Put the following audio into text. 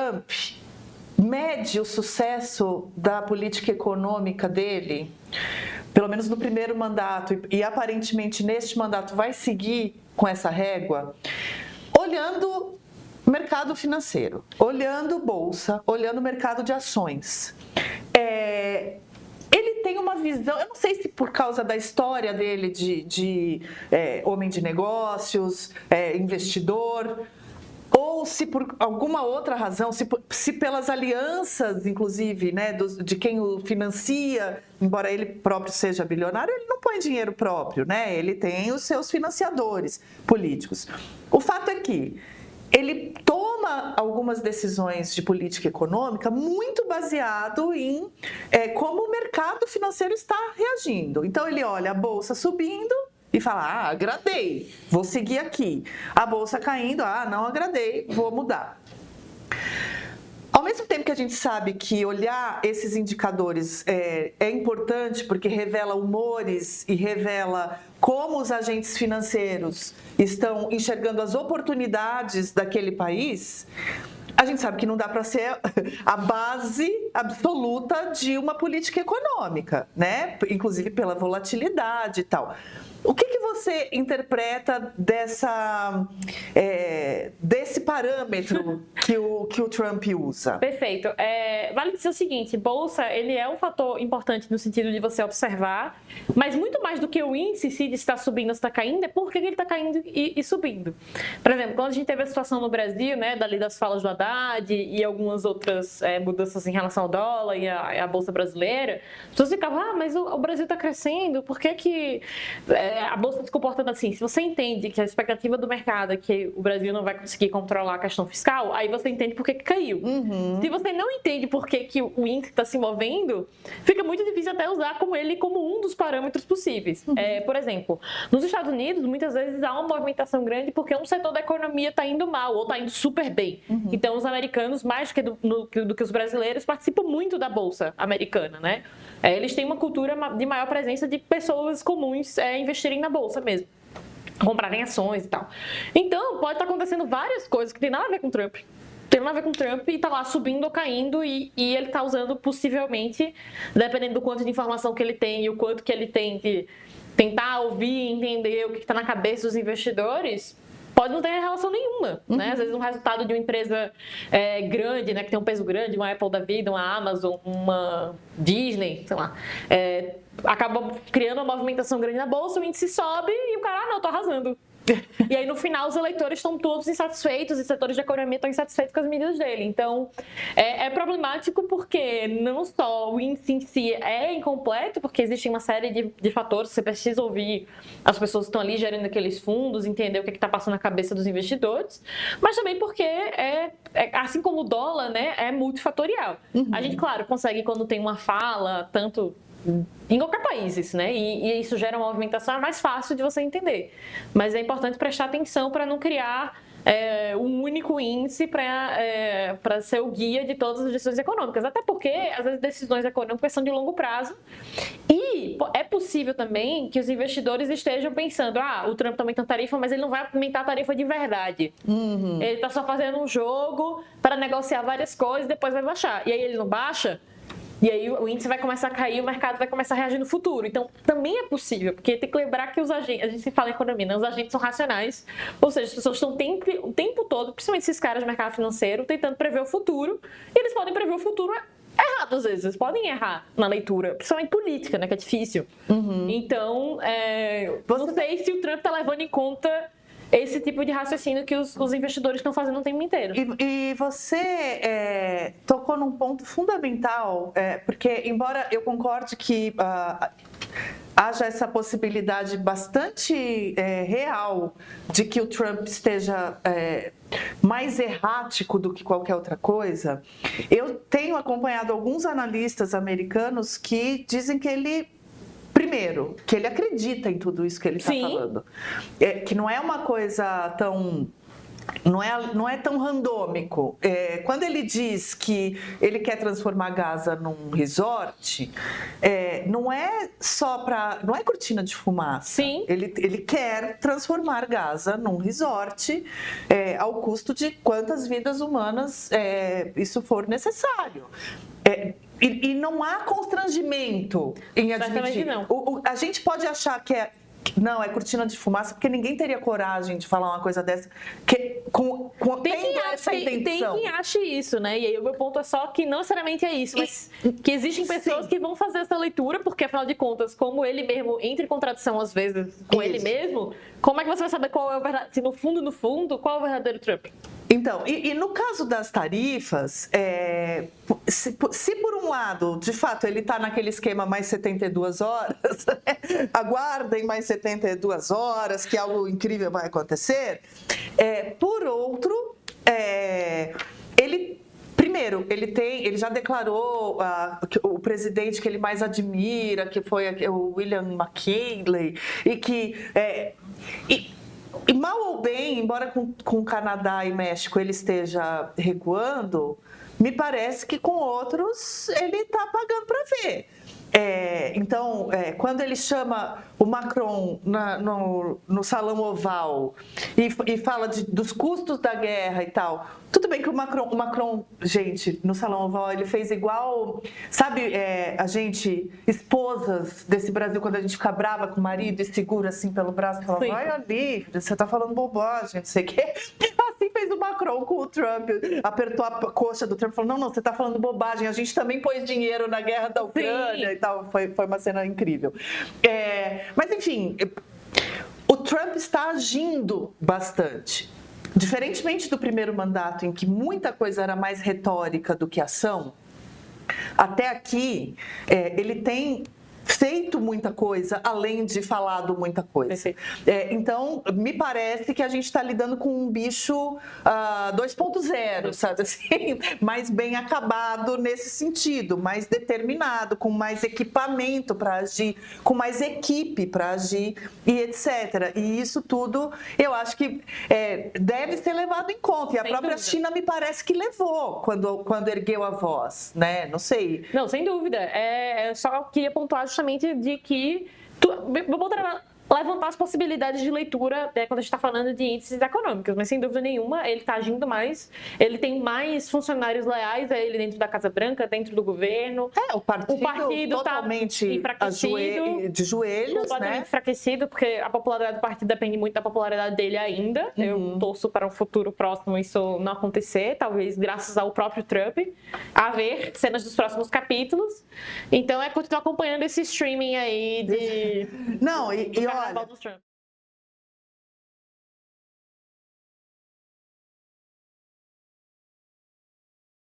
Trump mede o sucesso da política econômica dele, pelo menos no primeiro mandato, e aparentemente neste mandato vai seguir com essa régua, olhando mercado financeiro, olhando bolsa, olhando mercado de ações. Ele tem uma visão, eu não sei se por causa da história dele de homem de negócios, investidor, ou se por alguma outra razão, se pelas alianças, inclusive, né, de quem o financia, embora ele próprio seja bilionário, ele não põe dinheiro próprio, né? Ele tem os seus financiadores políticos. O fato é que ele toma algumas decisões de política econômica muito baseado em como o mercado financeiro está reagindo. Então ele olha a bolsa subindo e fala, agradei, vou seguir aqui. A bolsa caindo, não agradei, vou mudar. Ao mesmo tempo que a gente sabe que olhar esses indicadores é importante porque revela humores e revela como os agentes financeiros estão enxergando as oportunidades daquele país, a gente sabe que não dá para ser a base absoluta de uma política econômica, né? Inclusive pela volatilidade e tal. O que você interpreta desse parâmetro que o Trump usa? Perfeito. Vale dizer o seguinte, bolsa, ele é um fator importante no sentido de você observar, mas muito mais do que o índice, se ele está subindo ou está caindo, é por que ele está caindo e subindo. Por exemplo, quando a gente teve a situação no Brasil, né, dali das falas do Haddad e algumas outras mudanças em relação ao dólar e a bolsa brasileira, as pessoas ficavam, mas o Brasil está crescendo, por que a bolsa se comportando assim? Se você entende que a expectativa do mercado é que o Brasil não vai conseguir controlar a questão fiscal, aí você entende por que caiu. Uhum. Se você não entende por que o índice está se movendo, fica muito difícil até usar ele como um dos parâmetros possíveis. Uhum. Por exemplo, nos Estados Unidos, muitas vezes há uma movimentação grande porque um setor da economia está indo mal ou está indo super bem. Uhum. Então, os americanos, mais do que os brasileiros, participam muito da bolsa americana, né? Eles têm uma cultura de maior presença de pessoas comuns investirem na bolsa mesmo, comprarem ações e tal. Então, pode estar acontecendo várias coisas que tem nada a ver com o Trump. Tem nada a ver com o Trump e tá lá subindo ou caindo e ele tá usando possivelmente, dependendo do quanto de informação que ele tem e o quanto que ele tem de tentar ouvir e entender o que está na cabeça dos investidores, pode não ter relação nenhuma, né? Às vezes um resultado de uma empresa grande, né, que tem um peso grande, uma Apple da vida, uma Amazon, uma Disney, sei lá, acaba criando uma movimentação grande na bolsa, o índice sobe e o cara, não, eu tô arrasando. E aí no final os eleitores estão todos insatisfeitos, os setores de economia estão insatisfeitos com as medidas dele. Então é problemático porque não só o índice em si é incompleto, porque existe uma série de fatores, você precisa ouvir as pessoas que estão ali gerindo aqueles fundos, entender o que está passando na cabeça dos investidores, mas também porque assim como o dólar, né, é multifatorial. Uhum. A gente, claro, consegue quando tem uma fala, tanto em qualquer país isso, né? E isso gera uma movimentação mais fácil de você entender. Mas é importante prestar atenção para não criar um único índice para ser o guia de todas as decisões econômicas. Até porque, às vezes, decisões econômicas são de longo prazo. E é possível também que os investidores estejam pensando, o Trump também tem tarifa, mas ele não vai aumentar a tarifa de verdade. Uhum. Ele está só fazendo um jogo para negociar várias coisas e depois vai baixar. E aí ele não baixa, e aí o índice vai começar a cair, o mercado vai começar a reagir no futuro. Então, também é possível, porque tem que lembrar que os agentes, a gente se fala em economia, né? Os agentes são racionais, ou seja, as pessoas estão o tempo todo, principalmente esses caras do mercado financeiro, tentando prever o futuro, e eles podem prever o futuro errado às vezes, eles podem errar na leitura, principalmente política, né, que é difícil. Uhum. Então, não sei se o Trump está levando em conta esse tipo de raciocínio que os investidores estão fazendo o tempo inteiro. E você tocou num ponto fundamental, porque embora eu concorde que haja essa possibilidade bastante real de que o Trump esteja mais errático do que qualquer outra coisa, eu tenho acompanhado alguns analistas americanos que dizem que primeiro, que ele acredita em tudo isso que ele está falando. Que não é uma coisa tão não é tão randômico. Quando ele diz que ele quer transformar Gaza num resort, não é não é cortina de fumaça. Sim. Ele quer transformar Gaza num resort ao custo de quantas vidas humanas isso for necessário. E não há constrangimento em admitir. Certamente não. A gente pode achar que é cortina de fumaça, porque ninguém teria coragem de falar uma coisa dessa tendo essa intenção. Tem quem ache isso, né? E aí o meu ponto é só que não necessariamente é isso, mas que existem pessoas que vão fazer essa leitura, porque afinal de contas, como ele mesmo entra em contradição às vezes com ele mesmo, como é que você vai saber qual é o verdadeiro, se no fundo, qual é o verdadeiro Trump? Então, e no caso das tarifas, se por um lado, de fato, ele está naquele esquema mais 72 horas, aguardem mais 72 horas, que algo incrível vai acontecer, por outro, primeiro, ele já declarou o presidente que ele mais admira, que foi o William McKinley, e que... E mal ou bem, embora com Canadá e México ele esteja recuando, me parece que com outros ele está pagando para ver. Então, quando ele chama o Macron no Salão Oval e fala dos custos da guerra e tal, tudo bem que o Macron, gente, no Salão Oval ele fez igual, sabe, a gente, esposas desse Brasil, quando a gente fica brava com o marido e segura assim pelo braço e fala, vai ali, você tá falando bobagem, não sei o quê. Assim fez o Macron com o Trump, apertou a coxa do Trump e falou, não, você tá falando bobagem, a gente também pôs dinheiro na guerra da Ucrânia e tal, foi uma cena incrível. Mas enfim, o Trump está agindo bastante. Diferentemente do primeiro mandato, em que muita coisa era mais retórica do que ação, até aqui ele tem feito muita coisa, além de falado muita coisa. Então, me parece que a gente está lidando com um bicho 2.0, sabe assim? Mais bem acabado nesse sentido, mais determinado, com mais equipamento para agir, com mais equipe para agir e etc. E isso tudo, eu acho que deve ser levado em conta. E a própria China me parece que levou quando ergueu a voz, né? Não sei. Não, sem dúvida. Só queria pontuar justamente de que vou levantar as possibilidades de leitura quando a gente está falando de índices econômicos, mas sem dúvida nenhuma ele está agindo mais, ele tem mais funcionários leais a ele dentro da Casa Branca, dentro do governo. O partido totalmente enfraquecido, de joelhos, totalmente né? enfraquecido, porque a popularidade do partido depende muito da popularidade dele ainda. Eu torço para um futuro próximo isso não acontecer, talvez graças ao próprio Trump, a ver cenas dos próximos capítulos. Então continuar acompanhando esse streaming aí de... Não, e olha... Carnaval do Trump.